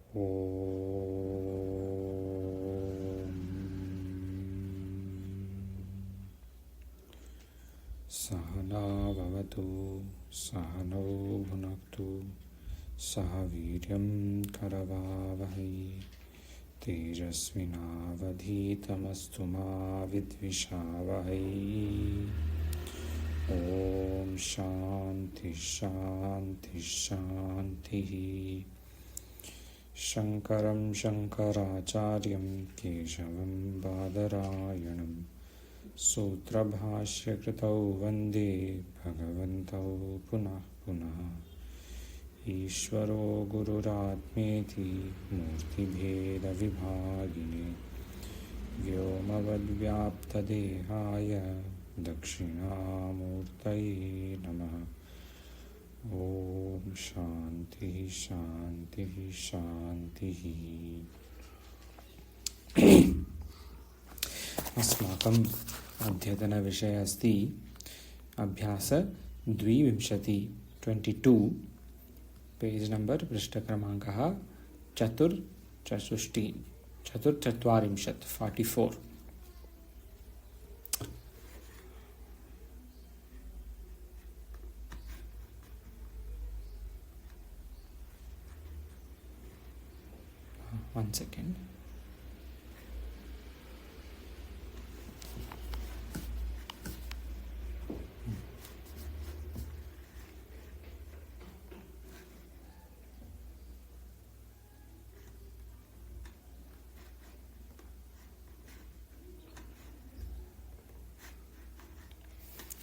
सहना भवतु सहनौ भुनक्तु सह वीर्यं करवावहै तेजस्विनावधीतमस्तु मा विद्विषावहै। ओम शांति शांति शांतिः। शंकरं शंकराचार्यं केशवं बादरायणं सूत्रभाष्यकृतौ वन्दे भगवन्तौ पुनः पुनः। ईश्वरो गुरुरात्मेति मूर्तिभेदविभागिने व्योमवद्व्याप्तदेहाय दक्षिणामूर्तये नमः। ओम शांति शांति शांतिः। अस्माकम् अद्यतनविषयः अस्ति अभ्यास 22 page number पृष्ठक्रमाङ्कः 44 44। One second.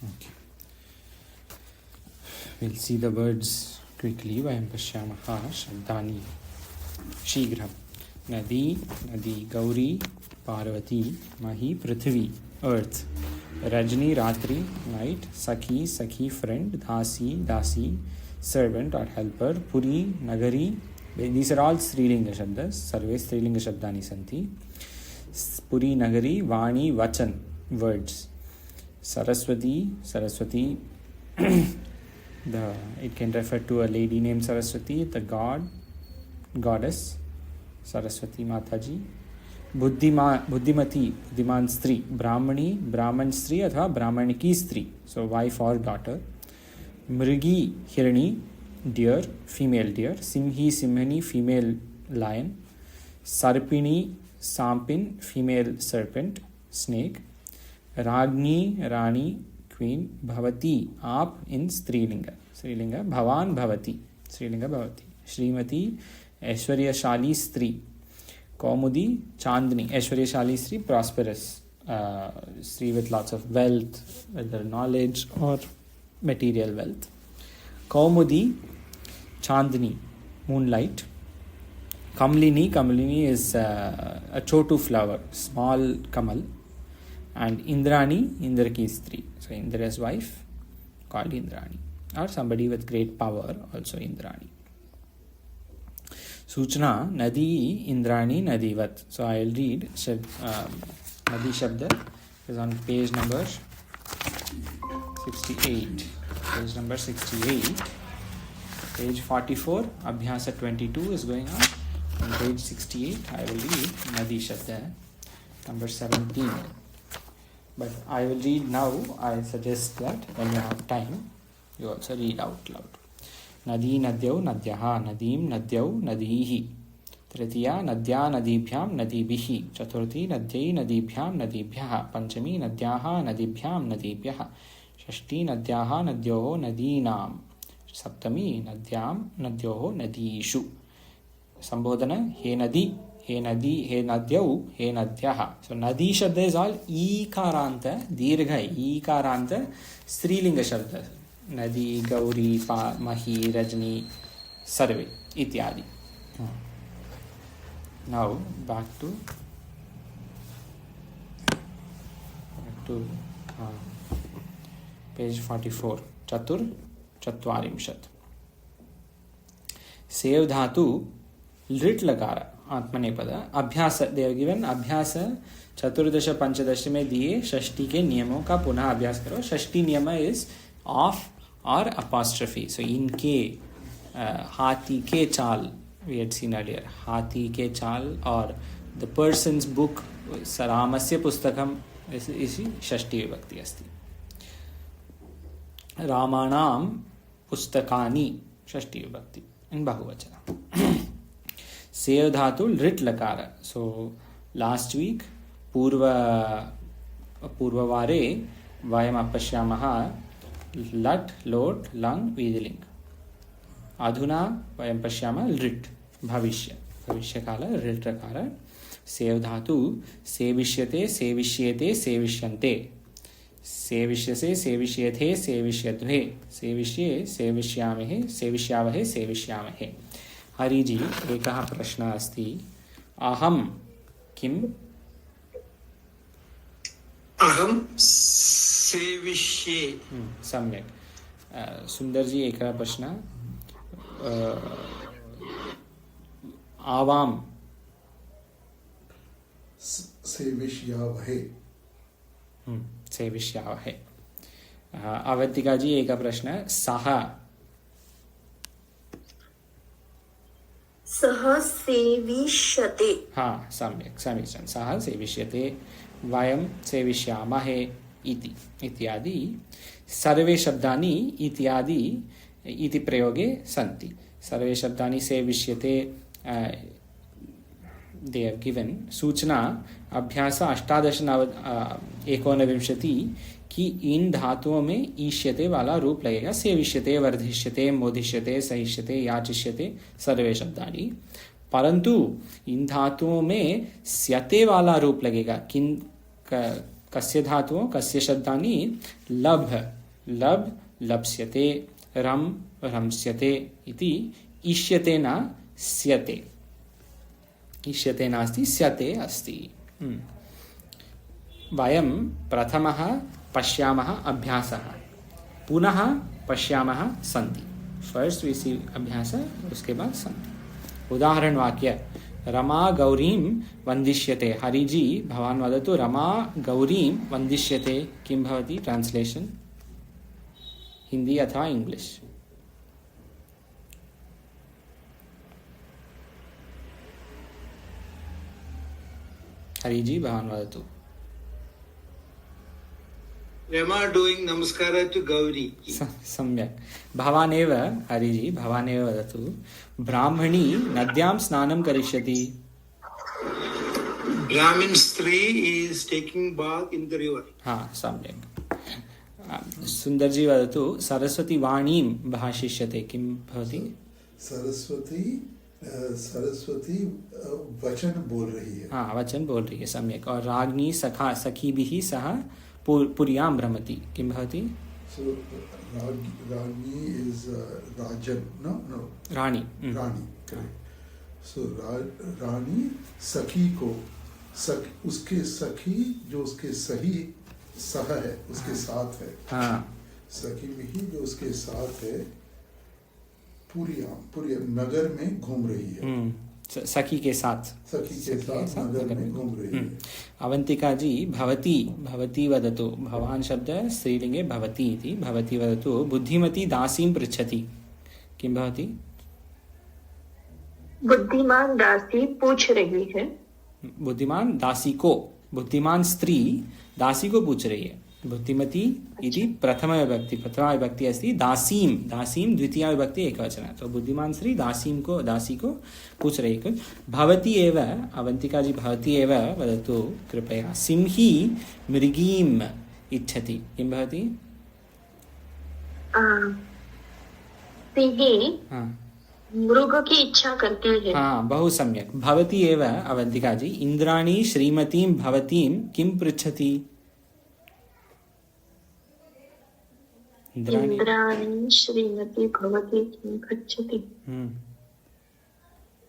Okay. We'll see the words quickly. Vayam pashyamaha shabdani शीघ्रं। नदी नदी गौरी पार्वती मही पृथ्वी अर्थ रजनी रात्रि नाइट सखी सखी फ्रेंड दासी दासी सर्वेंट और हेल्पर पुरी नगरी दीस आर ऑल स्त्रीलिंग शब्द सर्वे स्त्रीलिंग शब्दानि सन्ति। पुरी नगरी वाणी वचन words Saraswati Saraswati it can refer to a lady named Saraswati, the goddess Saraswati माता जी। बुद्धिमती बुद्धिमान स्त्री ब्राह्मणी ब्राह्मण स्त्री अथवा ब्राह्मण की स्त्री सो वाइफ और डॉटर। मृगी हिरणी डियर फीमेल डियर। सिंही सिंहनी फीमेल लायन। सर्पिणी सांपिन फीमेल सर्पेंट स्नेक। राज्ञी रानी क्वीन। भवती आप इन स्त्रीलिंग स्त्रीलिंग भवान भवती स्त्रीलिंग भवती। श्रीमती ऐश्वर्यशाली स्त्री। कौमुदी चांदनी ऐश्वर्यशाली स्त्री प्रॉस्पेरस स्त्री with lots of wealth whether knowledge or material wealth. कौमुदी चांदनी moonlight. Kamlini is a chotu flower small kamal. And Indrani Indra ki stri so Indra's wife called Indrani or somebody with great power also Indrani. सूचना नदी इंद्राणी नदीवत सो I will read नदी शब्द is on page number 68 page 44 अभ्यास 22 is going on page 68 I will read नदी शब्द number 17 but I will read now. I suggest that when you have time you also read out loud. नदी नद्यौ नद्यः नदीं नद्यौ नदीः। तृतीया नद्या नदीभ्यां नदीभिः। चतुर्थी नद्यै नदीभ्यां नदीभ्यः। पंचमी नद्याः नदीभ्यां नदीभ्यः। षष्ठी नद्याः नद्योः नदीनां। सप्तमी नद्यां नद्योः नदीषु। संबोधन हे नदी हे नद्यौ हे नद्यः। सो नदी शब्द इज ऑल ईकारांत दीर्घ ईकारांत स्त्रीलिंग शब्द नदी गौरी मही रजनी सर्वे इत्यादि। नाउ बैक टू पेज 44 चतुर्चत्वारिंशत्। सेव धातु लिट लकार आत्मनेपद अभ्यास दे हैव गिवन अभ्यास 14 15 में दिए षष्ठी के नियमों का पुनः अभ्यास करो। षष्ठी नियम इज ऑफ और अपॉस्ट्रफी सो इनके हाथी के चाल we had seen earlier. हाथी के चाल और the person's book, रामस्य पुस्तकम् इति षष्ठी विभक्ति अस्ति. रामाणां पुस्तकानि षष्ठी विभक्ति in बहुवचन. सेव धातु लिट् लकार. So last week पूर्ववारे वयम् अपश्यामः लट् लोट् लङ् वीदिलिङ्ग्. अधुना वयं पश्यामः लिट् भविष्यकाल लिट् लकार. सेव धातु सेविष्यते सेविष्येते सेविष्यन्ते. सेविष्यसे सेविष्येथे सेविष्यध्वे. सेविष्ये सेविष्यामहे सेविष्यावहे सेविष्यामहे. हरिजी एकः प्रश्नः अस्ति. अहं किम्? अहं सेविष्ये. सम्यक्. सुन्दरजी एकः प्रश्नः. आवां सेविष्यावहे. सेविष्यावहे. अवंतिका जी एक प्रश्न. सः सेविष्यते. हाँ सम्यक् समीचीनं. सः सेविष्यते. वयं सेविष्यामहे इति इत्यादि सर्वे शब्दानि इत्यादि इति प्रयोगे सन्ति. सर्वे शब्दानि सेविष्यते they have given. सूचना अभ्यास 18-19 कि इन धातुओं में ईष्यते वाला रूप लगेगा. सेविष्यते, वर्धिष्यते, मोदिष्यते, सहिष्यते, याचिष्यते सर्वे शब्दानि. परंतु इन धातुओं में स्यते वाला रूप लगेगा. किन कस्य धातुओं कस्य शब्दानि? लभ लभ लप्स्यते, रम रम्स्यते इति. ईष्यते न स्यते. ईष्यते नास्ति स्यते अस्ति. वयं प्रथमः पश्यामः अभ्यासः, पुनः पश्यामः सन्ति. फर्स्ट वी सी अभ्यास, उसके बाद सन्ति. उदाहरण वाक्य. रमा गौरीं वन्दिष्यते. हरिजी भवान् वदतु. रमा गौरीं वन्दिष्यते किं भवति ट्रांसलेशन? हिंदी अथवा इंग्लिश? हरिजी भवान् वदतु. Rama doing namaskara to Gauri. सम्यक्. भवानेव हरिजी भवानेव वदतु. ब्राह्मणी नद्यां स्नानं करिष्यति. Brahmin Stree is taking bath in the river. हाँ सम्यक्. सुन्दरजी वदतु. सरस्वती वाणीं भाषिष्यते किं भवति? सरस्वती वचन बोल रही है. हाँ वचन बोल रही है. सम्यक्. और राग्नी सखा सखीभिः सह पुर्यां भ्रमति किं भवति? So Ragni is Rajan. No. Rani. Rani. So रानी सखी को उसके सखी जो उसके सही सह है उसके साथ है. हाँ. सखी में ही जो उसके साथ है पुरियाम नगर में घूम रही है. सखी के साथ नगर में घूम रही है. अवंतिका जी भवती भवती वदतु. भवान् शब्द स्त्रीलिंगे भवती इति. भवती वदतु. बुद्धिमती दासीं पृच्छति किं भवति? बुद्धिमान दासी पूछ रही है. बुद्धिमान दासी को. बुद्धिमान स्त्री दासी को पूछ रही है. बुद्धिमती इति प्रथमा विभक्ति अस्ति. दासीं द्वितीया विभक्ति एकवचन. तो बुद्धिमान स्त्री दासी को पूछ रही है. भवती एव अवंतिका जी भवती एव वदतु कृपया. सिंही मृगीम् इच्छति किं भवति? सिंही मृग की इच्छा करती है. हाँ बहु सम्यक्. भवती एव अवंतिका जी. इंद्राणी श्रीमतीं भवतीं किं पृच्छति? इंद्राणी श्रीमती भवती किं पृच्छति?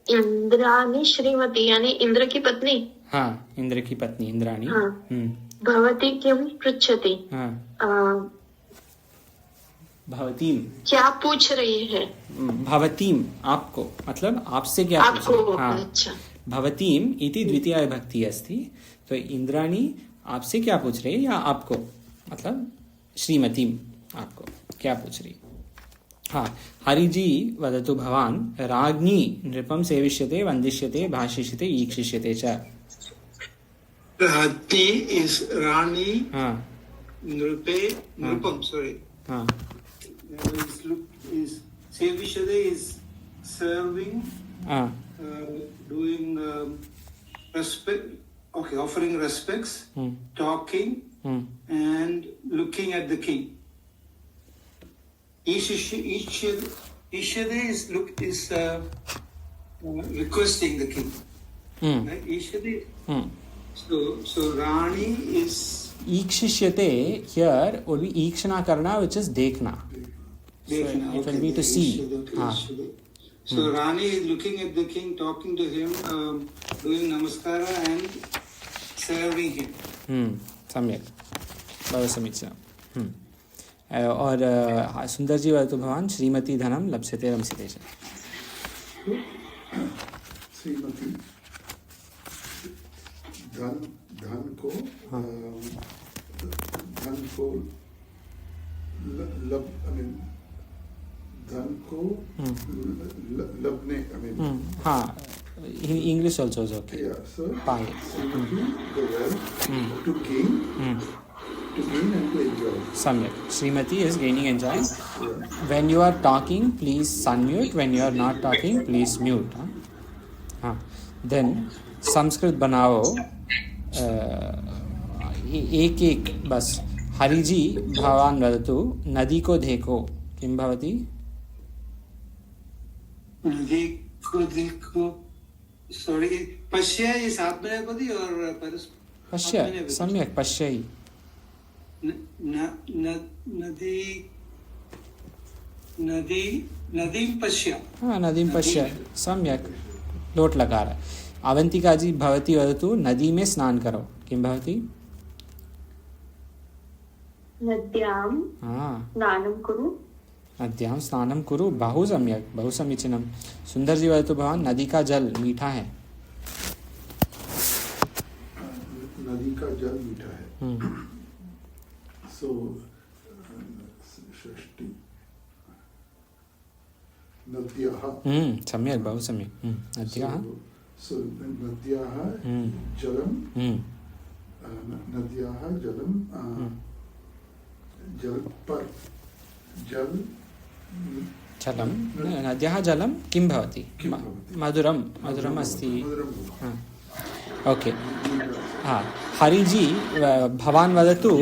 इंद्राणी श्रीमती यानी इंद्र की पत्नी. हाँ इंद्र की पत्नी इंद्राणी. हाँ. भवती किं पृच्छति? हाँ. भवतीं क्या पूछ रही है? भवतीं आपको मतलब आपसे क्या पूछ रही है. हाँ. अच्छा. भवतीं इति द्वितीया विभक्ति अस्ति. तो इंद्राणी आपसे क्या पूछ रही है या आपको मतलब श्रीमतीं आपको क्या पूछ रही. हाँ, हरिजी वदतु भवान् राज्ञी नृपं सेविष्यते वन्दिष्यते भाषिष्यते ईक्षिष्यते च. Rati is Rani, हाँ Nrupam, sorry. हाँ Is Sevishade is serving, हाँ doing respect, okay, offering respects, talking, and looking at the king. Ishade is requesting the king. Right? Ishade. So Rani is ईक्षिष्यते here would be ईक्षणा करना, which is देखना. Dekhna. It will be to see. हाँ. So Rani is looking at the king, talking to him, doing namaskara and serving him. सम्यक, बहु समीचीनम्. और सुंदर जी वदतु भवान् श्रीमती धनं लप्स्यते रंस्यते च. श्रीमती धन को लबने, हाँ, English also is okay. Yeah, so Pai. the wealth to gain and to enjoy. Samyak. Srimati is gaining enjoy. When you are talking, please unmute. When you are not talking, please mute. Then Sanskrit बनाओ एक एक बस. हरिजी भवान् वदतु नदी को देखो. किं भवति? नदी को देखो. Sorry, Pashya is Atmanepadi or पश्य. सम्यक पश्यहि. नदीं पश्य. हाँ, नदीं पश्य. सम्यक. लोट लकार. अवंतिका जी भवती वदतु नदी में स्नान करो. किं भवति? नद्यां स्नानं कुरु. नद्यां स्नानं कुरु. बहु सम्यक, बहु समीचीनं. सुंदर जी वदतु भवान् नदी का जल मीठा है. नदी का जल मीठा है. So षष्ठी नद्याः. सम्यक, बहु सम्यक. नद्याः. So नद्याः जलम. नद्याः जलम. जल पर जल जलम. नद्याः जलम किं भवति? मधुरम. मधुरम अस्ति. ओके. हाँ, हरिजी भवान् वदतु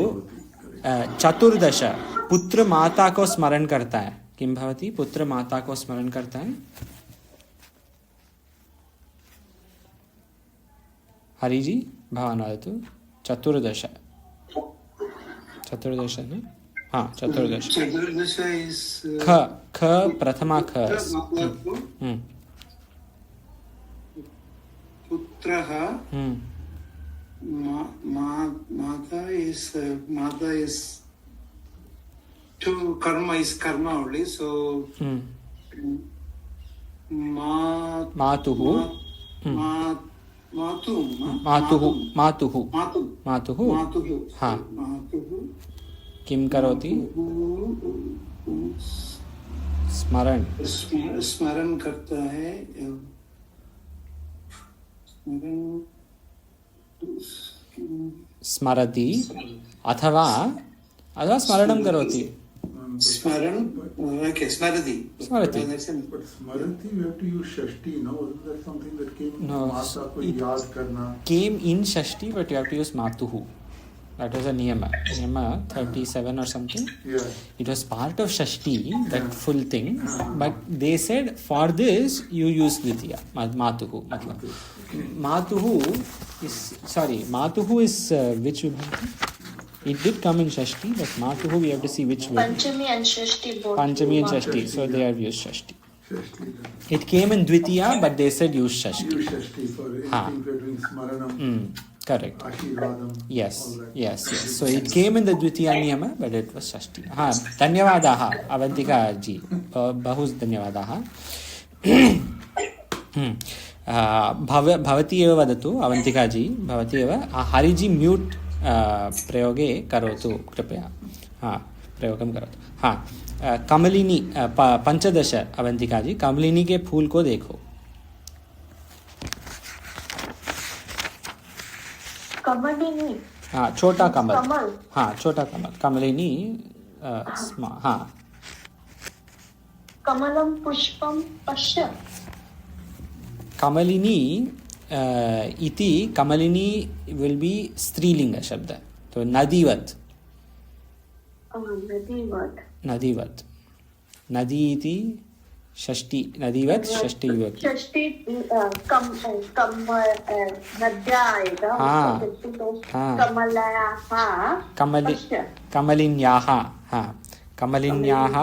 चतुर्दश पुत्र माता को स्मरण करता है. किं भवति? पुत्र माता को स्मरण करता है. हरिजी भवान् वदतु चतुर्दश. चतुर्दश न? हाँ, चतुर्दश. चतुर्दश is ख प्रथमा ख. पुत्रः. Mata is to karma is karma only. So मातुः. हाँ. किं करोति? स्मरण करता है. स्मरति अथवा स्मरणं करोति. Okay, Smarati. Smarati. But Smarati, we have to use Shashti, no? Isn't that something that came in Mata ko yaad karna? Came in Shashti, but you have to use Matuhu. That was a niyama. Niyama 37 or something. Yeah. It was part of Shashti, that full thing. But they said, for this, you use Dvitiya. Matuhu. Matuhu is which Vibhakti? It did come in Shashti, but Matuhu we have to see which way. Panchami and Shashti both. Panchami and Shashti, so they have used Shashti. It came in Dvitiya, but they said use Shashti. Use Shashti for anything we're doing Smaranam. Correct. Ashirvadam. Yes. So it came in the Dvitiya Niyama, but it was Shashti. हाँ, धन्यवादाः अवंतिका जी. बहु धन्यवादाः. भवती एव वदतु अवंतिका जी. भवती एव हरिजी mute प्रयोगे करोतु कृपया. हाँ, प्रयोगं करोतु. हाँ, कमलिनी 15 अवंतिका जी, कमलिनी के फूल को देखो। कमलिनी, हाँ, छोटा कमल, कमल, हाँ छोटा कमल, कमलिनी, हाँ। कमलं पुष्पं पश्य। कमलिनी इति, कमलिनी विल बी स्त्रीलिंग शब्द, तो नदीवत, नदीवत्, नदीवत, नदी इति षष्ठी, नदीवत षष्ठी विभक्ति। षष्ठी नद्या आएगा, हाँ, हाँ। कमलिन्याः, हाँ, कमलिन्याः,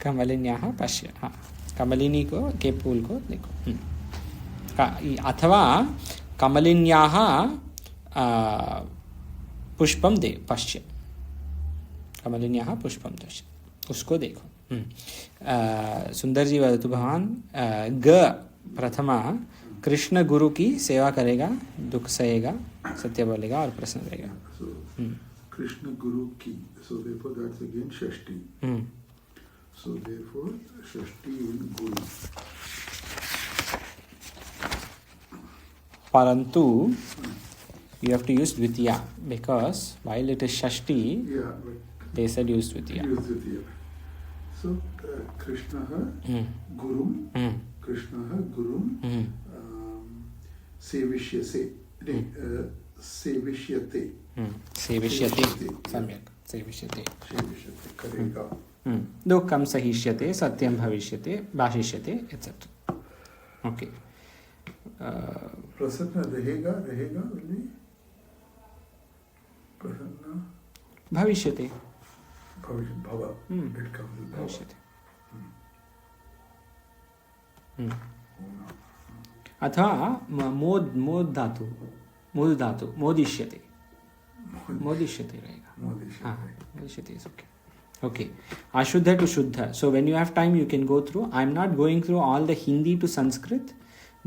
कमलिन्याः पश्य, हाँ, कमलिनी को के फूल को देखो। अथवा कमलिन्याः पुष्पम दे पश्य, कमलिन्याः पुष्पम पश्य, उसको देखो। सुंदर जी वदतु भवान। ग प्रथमा, कृष्ण गुरु की सेवा करेगा, दुख सहेगा, सत्य बोलेगा और प्रसन्न रहेगा। कृष्ण गुरु की, so therefore that's again Shashti. So therefore Shashti in Guru. Parantu you have to use Dvitiya, because while it is Shashti, Yeah, but they said use Dvitiya. use Dvitiya. So Krishna Gurum, Krishna Gurum Sevishyase, Sevishyate. सेविष्यते, सम्यक्, सेविष्यते, करेगा। दुःखं सहिष्यते, सत्यं भविष्यते, भाषिष्यते, etcetera. Okay. प्रसन्न रहेगा, रहेगा नहीं, प्रसन्न भविष्यते, भविष्य भव, it comes with भविष्यते। अथवा मोद, मोद धातु, मोद धातु, मोदिष्यते, मोदिष्यते रहेगा। हाँ, मोदिष्यते is okay. Okay. Ashuddha to Shuddha. So when you have time, you can go through. I'm not going through all the Hindi to Sanskrit,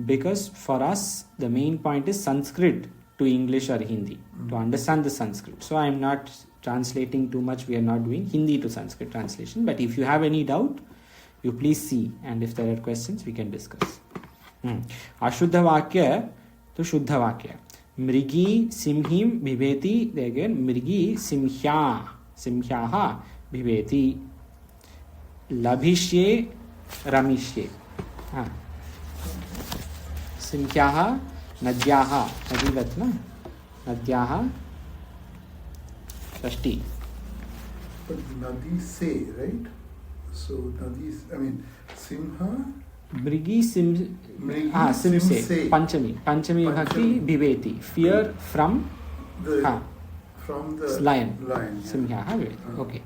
because for us the main point is Sanskrit to English or Hindi, to understand the Sanskrit. So I'm not translating too much. We are not doing Hindi to Sanskrit translation. But if you have any doubt, you please see, and if there are questions, we can discuss. Ashuddha Vakya to Shuddha Vakya. Mrigi Simhim Bhiveti. Again, Mrigi Simhya, Simhyaha Bhiveti. Labhishye Ramishye. Simhyaha Nadyaha, Nadivat na? Nadyaha Shashti. But Nadi se, right? So Nadi, I mean, Simha. Mrigi Sim, Sim se. Panchami. Panchami Bhakti Bhiveti. Fear from the lion. Lion. Simhyaha Bhiveti. Okay.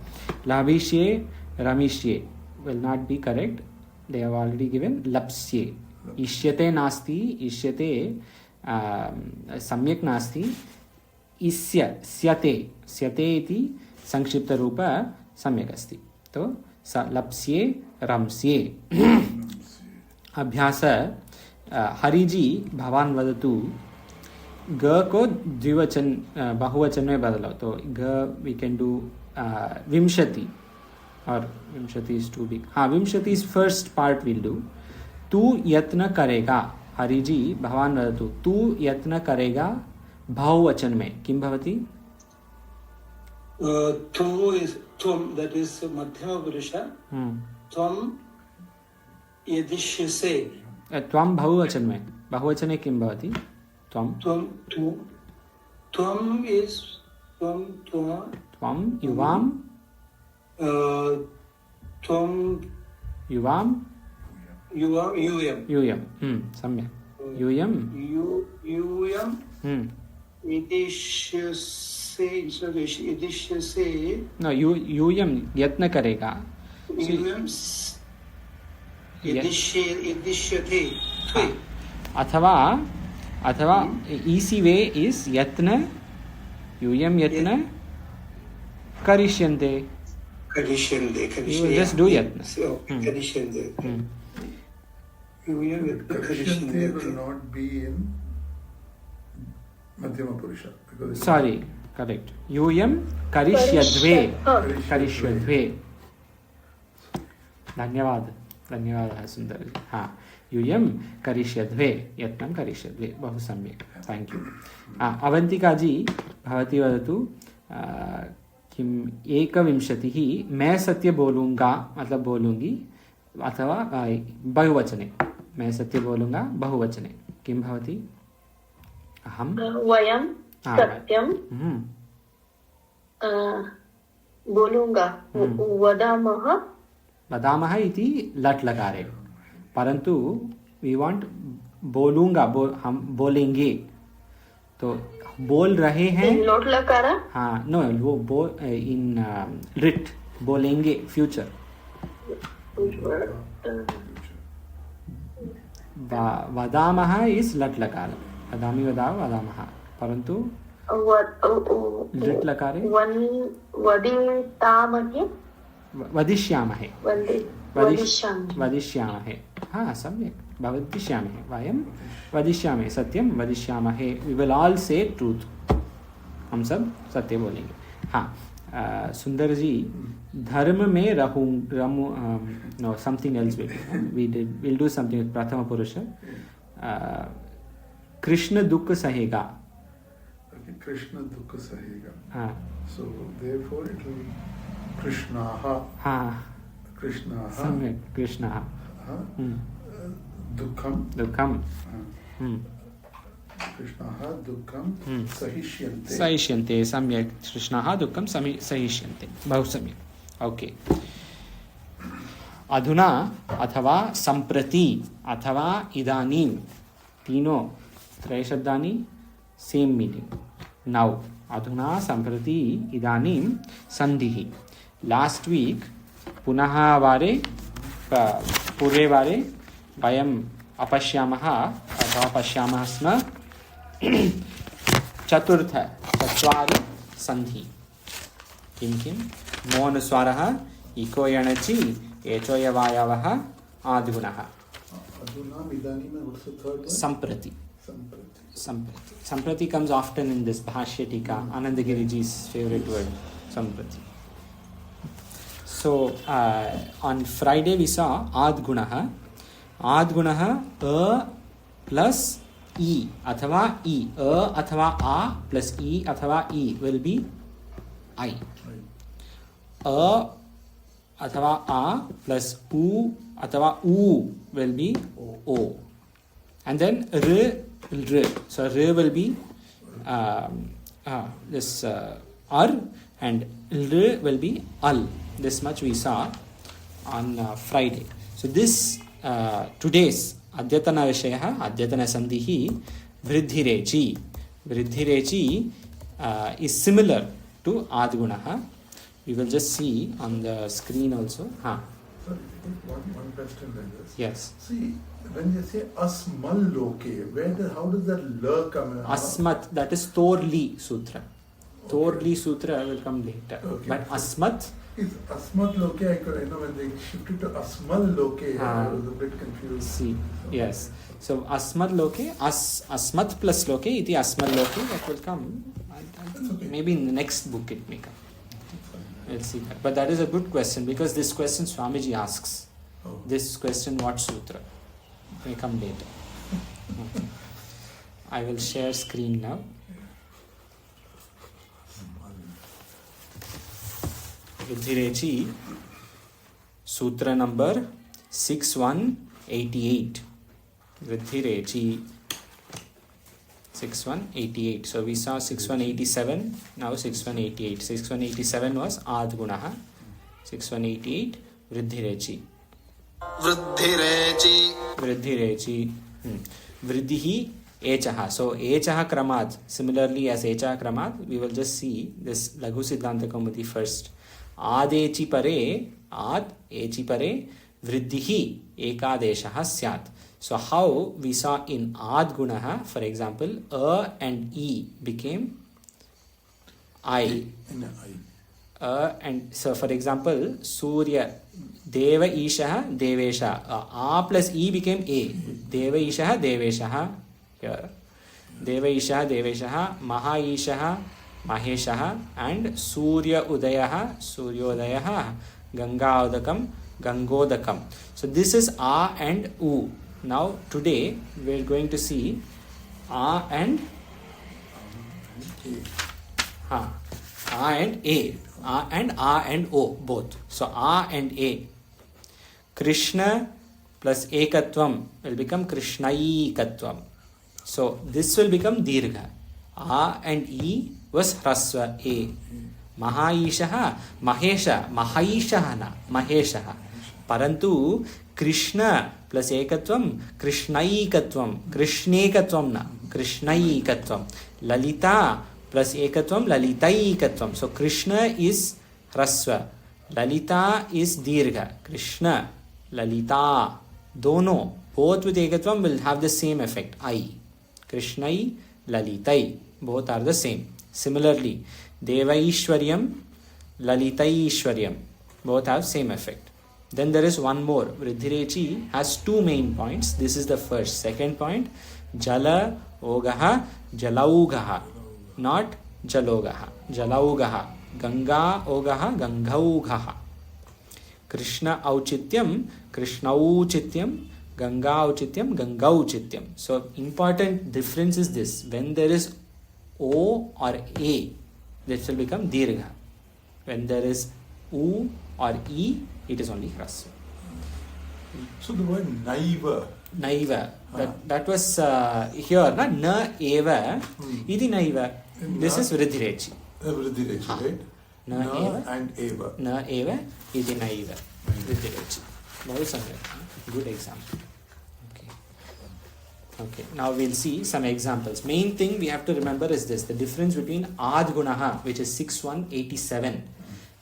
Labhishye Ramishye will not be correct. They have already given Lapsye. Ishyate nasti, Ishyate Samyak nasti. Isya, Syate. Syate iti Sankshipta Rupa Samyak asti. To Lapsye Ramsye. अभ्यास हरिजी भवान वदतु। ग को द्विवचन बहुवचन में बदलो, तो ग वी कैन डू विंशति, और विंशति इज टू बिग। हाँ, विंशति is first part will do. तू यत्न करेगा, हरिजी भवान वदतु, तू यत्न करेगा बहुवचन में किं भवति? तू इज त्वम, दैट इज मध्यम पुरुष। त्वम यदिष्यसे। त्वं बहुवचन में, बहुवचने किं भवति? त्वं, त्वम इज त्वम, त्वं युवां, त्वम युवां, यूयम, यूयं, सम्यक्, यूयं, यूयम यदिष्यसे, यदिष्यसे, नो, यूयं यत्न करेगा, यूयम यदिष्यते, अथवा easy way is यत्न, यूयं यत्न करिष्यन्ते. You will just do yatna. Karishante. Karishante will not be in Madhyama Purusha. Sorry, correct. Yuyam karishyadve. Karishyadve. धन्यवादः सुन्दर। हा, यूयं करिष्यद्वे, यत्नं करिष्यद्वे, बहु सम्यक्, थैंक यू। अवन्तिकाजी भवती वदतु किम् 21 मैं सत्य बोलूँगा मतलब बोलूँगी अथवा बहुवचने, मैं सत्य बोलूँगा बहुवचने किं भवति? अहं वयं सत्यं बोलूँगा वदामः इति लट् लकारे, परन्तु वी वांट बोलूँगा, हम बोलेंगे, तो बोल रहे हैं लोट लकारा। हाँ, नो, वो इन रिट बोलेंगे फ्यूचर, वदामः इज लट् लकार, वदामि वदामः, परन्तु लिट् लकारे वदिष्यामहे, वदिष्यामहे, हाँ सम्यक्, वदिष्यामहे, वयं वदिष्यामहे, सत्यं वदिष्यामहे, we will all say truth, हम सब सत्य बोलेंगे। हाँ, सुंदर जी, धर्म में no something else will do something with प्रथम पुरुष। कृष्ण दुख सहेगा, कृष्ण दुख सहेगा, हाँ, so therefore it will be कृष्णाः, हाँ, कृष्णाः, सम्यक्, कृष्णः, दुःखं, दुःखं, कृष्णाः दुःखं सहिष्यन्ते, सहिष्यन्ते, सम्यक्, कृष्णाः दुःखं सहिष्यन्ते, बहु सम्यक्, ओके। अधुना अथवा सम्प्रति अथवा इदानीं, तीनों त्रय शब्दानि सेम मीनिंग। नाउ अधुना सम्प्रति इदानीं सन्धिः। लास्ट वीक पुनः वारे पूर्वे वारे वयम् अपश्यामः अथवा पश्यामः स्म चत्वारि सन्धि। किं किं? मोनुस्वारः, इको यणचि, एचो यवायवः, आद्गुणः। अधुना इदानीं, what's the third one? सम्प्रति. Samprati comes often in this Bhashya Tika, Anandagiri ji's favorite word, Samprati. So on Friday we saw Adgunaha. Adgunaha, a plus e athava e, a athava a plus e athava e will be I. A athava a plus u athava u will be o. And then r, so r will be this r, and l will be al. This much we saw on Friday. So this today's adyatana vishayah, adyatana sandhihi vriddhirechi. Vriddhirechi is similar to adgunaha. We will just see on the screen also. Sorry, one question like this. Yes. See, when you say asmal loke, how does that la come in? Asmat, that is Torli Sutra. Okay. Torli Sutra will come later. Okay. But Asmat is Asmat loke. I know when they shifted to Asmal loke, I was a bit confused. See, yes. So Asmat loke, Asmat plus loke, iti Asmal loke, that will come. Okay. Maybe in the next book it may come. Let's see that. But that is a good question, because this question Swamiji asks. Oh. This question, what sutra? May come later. Okay. I will share screen now. Vidhirechi, sutra number 6188. Vidhirechi 6188. So we saw 6187, now 6188. 6187 was Adgunaha. 6188 Vriddhirechi. Vriddhirechi. Vriddhihi Echaha. So Echaha Kramat. Similarly as Echaha Kramat, we will just see this Laghu Siddhanta Kaumudi first. Adechi pare, Ad Echi pare, Vriddhihi Ekadeshaha Syat. So how we saw in Adgunaha, for example, A and E became I. And so for example, Surya, Deva Ishaha, Devesha. A plus E became A. Deva Ishaha, Deveshaha. Here. Deva Ishaha, Deveshaha, Maha Ishaha, Maheshaha, and Surya Udayaha, Suryodayaha, Ganga Udakam, Gangodakam. So this is A and U. Now today we are going to see A and A and A. A and O both. So A and A. Krishna plus Ekatvam will become Krishnaikatvam. So this will become Dirgha. A and E was Hraswa A. Mahaishaha, Mahesha, Mahaishaha na, Maheshaha. Parantu Krishna plus Ekatvam, Krishnaikatvam, Krishnekatvam na, Krishnaikatvam. Lalita plus Ekatvam, Lalitaikatvam. So Krishna is Hraswa. Lalita is Dirgha. Krishna, Lalita. Dono, both with Ekatvam will have the same effect. I. Krishnai, Lalitai. Both are the same. Similarly, Devaishwaryam, Lalitaishwaryam. Both have same effect. Then there is one more. Vriddhirechi has two main points. This is the first. Second point, Jala Ogaha, Jalaugaha. Not Jalogaha. Jalaugaha. Ganga Ogaha, Gangaugaha. Krishna Auchityam, Krishnauchityam, Ganga Auchityam, Gangauchityam. So important difference is this. When there is O or A, this will become Dirgha. When there is U or E, it is only Hrasva. So the word Naiva. Naiva. That was here. Na eva. Iti Naiva. This is Vriddhirechi. Vriddhirechi, right? Na eva and Eva. Na eva iti Naiva. Vriddhirechi. Very samyak. Good example. Okay, now we'll see some examples. Main thing we have to remember is this, the difference between Adgunaha, which is 6187,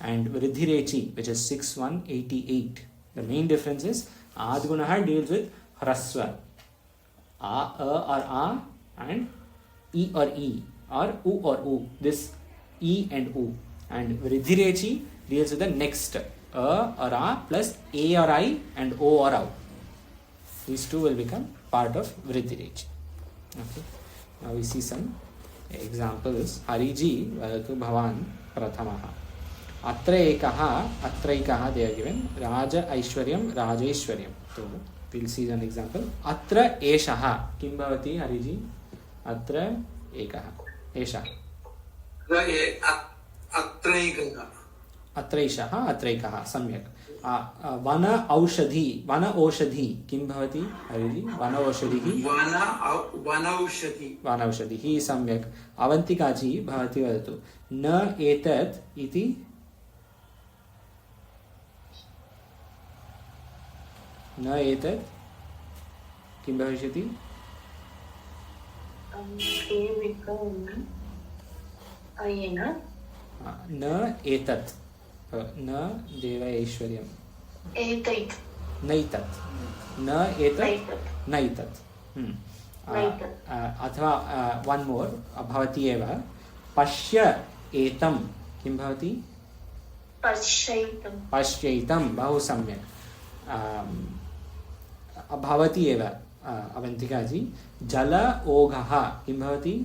and Vriddhirechi, which is 6188. The main difference is Adgunaha deals with Hraswa. A or A, and E or E, or U or U. This E and U. And Vriddhirechi deals with the next A or A plus A or I and O or O. These two will become part of Vriddhirechi. Okay. Now we see some examples. Hariji vadatu bhavan prathamaha. Atra ekaha they are given. Raja Aishwaryam, Rajaishwaryam. So we'll see an example. Atra eshaha. Kim bhavati Hariji? Atra ekaha. Eshaha. Atraishaha, atraikaha. Samyak. Vana aushadhi. Vana oshadhi. Kim bhavati Hariji? Vana oshadhi. Vana oshadhi. Samyak. Avantikaji bhavati vadatu. Na etat iti. Na etat. Kim bhavishati? Na etat. Na deva aishwaryam. Etait. Naitat. Na etat. Naitat. Athva one more. Bhavati eva. Pashya etam. Kim bhavati? Pashyaitam. Pashyaitam. Bahu samyak. Bhavati eva. Avantikaji. Jala ogha. Kim bhavati?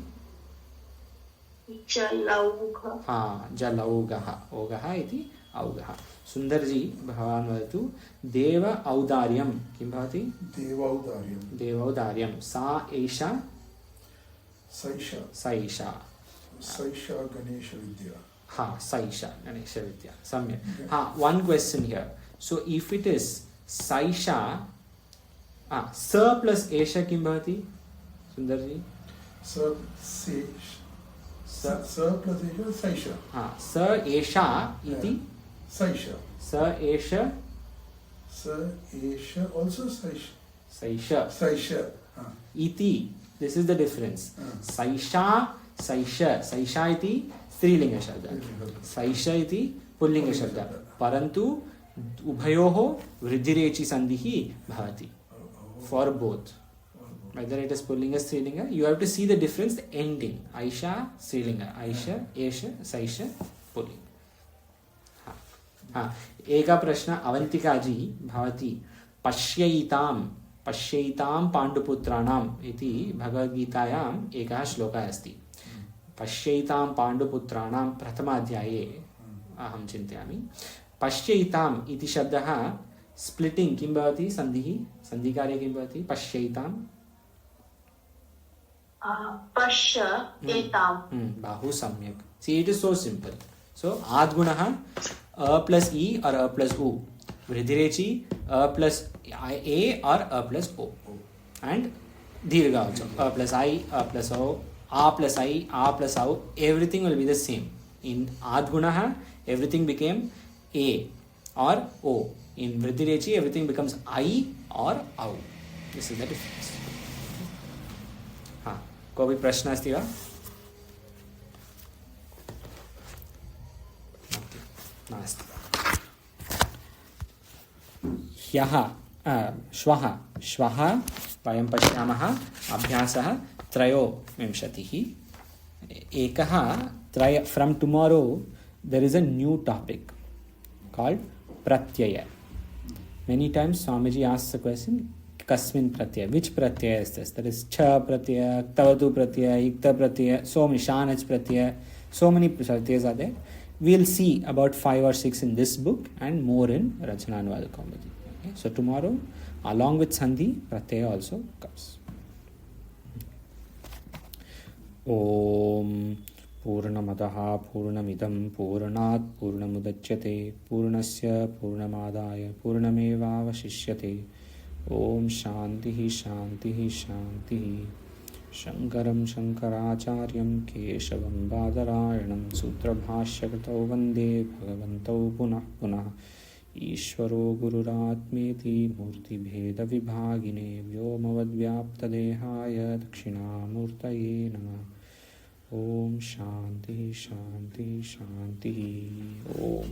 Jalauga. Jalaugaha. Ogaha iti augaha. Sundarji bhavan vadatu. Deva audaryam. Kim bhavati? Devaudaryam. Devaudaryam. Sa esha. Saisha. Saisha. Saisha Ganesha Vidya. Saisha Ganesha Vidya. Samyak. Okay. One question here. So if it is Saisha, Sa plus Esha kim bhavati? Sundarji? Sa plus Esha, Saisha. Sa Esha iti? Saisha. Sa Esha? Sa Esha also Saisha. Saisha. Saisha. Iti. This is the difference. Saisha, Saisha. Saisha iti Strilinga Shabda. Saisha iti Pullinga Shabda. Parantu Ubhayoho Vriddhirechi Sandhihi Bhavati. For both. Whether it is Pullinga, Strilinga, you have to see the difference, the ending. Aisha, Strilinga. Aisha, Esha, Saisha, Pullinga. Eka prashna Avantikaji Bhavati. Pashyaitam Panduputranam iti Bhagavad Gitayam ekah shloka asti. Pashyaitam Panduputranam Prathamadhyaye aham chintayami. Pashyaitam iti shabdaha splitting किं भवति? सन्धिः, सन्धिकार्ये किं भवति? पश्यैताम्, पश्य एताम्. बहु सम्यक्. See, it is so simple. So आद्गुणः अ प्लस ई और अ प्लस उ, वृद्धिरेचि अ प्लस ए और अ प्लस ओ, एंड दीर्घ also अ प्लस आई, अ प्लस ओ, आ प्लस आई, आ प्लस औ, everything will be the same. In आद्गुणः everything became a or o. In वृद्धिरेचि everything becomes I or औ. This is the difference. हाँ, कोई प्रश्न अस्ति वा? नास्ति. श्वः वयं पश्यामः अभ्यासः 23. एकः from tomorrow there is a new topic called pratyaya. Many times Swamiji asks the question, kasmin pratyaya, which pratyaya is this? That is cha pratyaya, tavatu pratyaya, ikta pratyaya, so many shanach pratyaya, so many pratyayas are there. We'll see about 5 or 6 in this book and more in Rachana Anuvada Kaumudi. Okay? So tomorrow, along with Sandhi, pratyaya also comes. Om पूर्णमदः पूर्णमिदं पूर्णात् पूर्णमुदच्यते पूर्णस्य पूर्णमादाय पूर्णमेवावशिष्यते. ओम शांतिः शांतिः शांतिः. शंकरं शंकराचार्यं केशवं बादरायणं सूत्रभाष्यकृतौ वन्दे भगवन्तौ पुनः पुनः. ईश्वरो गुरुरात्मेति मूर्तिभेदविभागिने व्योमवद्व्याप्तदेहाय दक्षिणामूर्तये नमः. ओम शांति शांति शांति. ओम.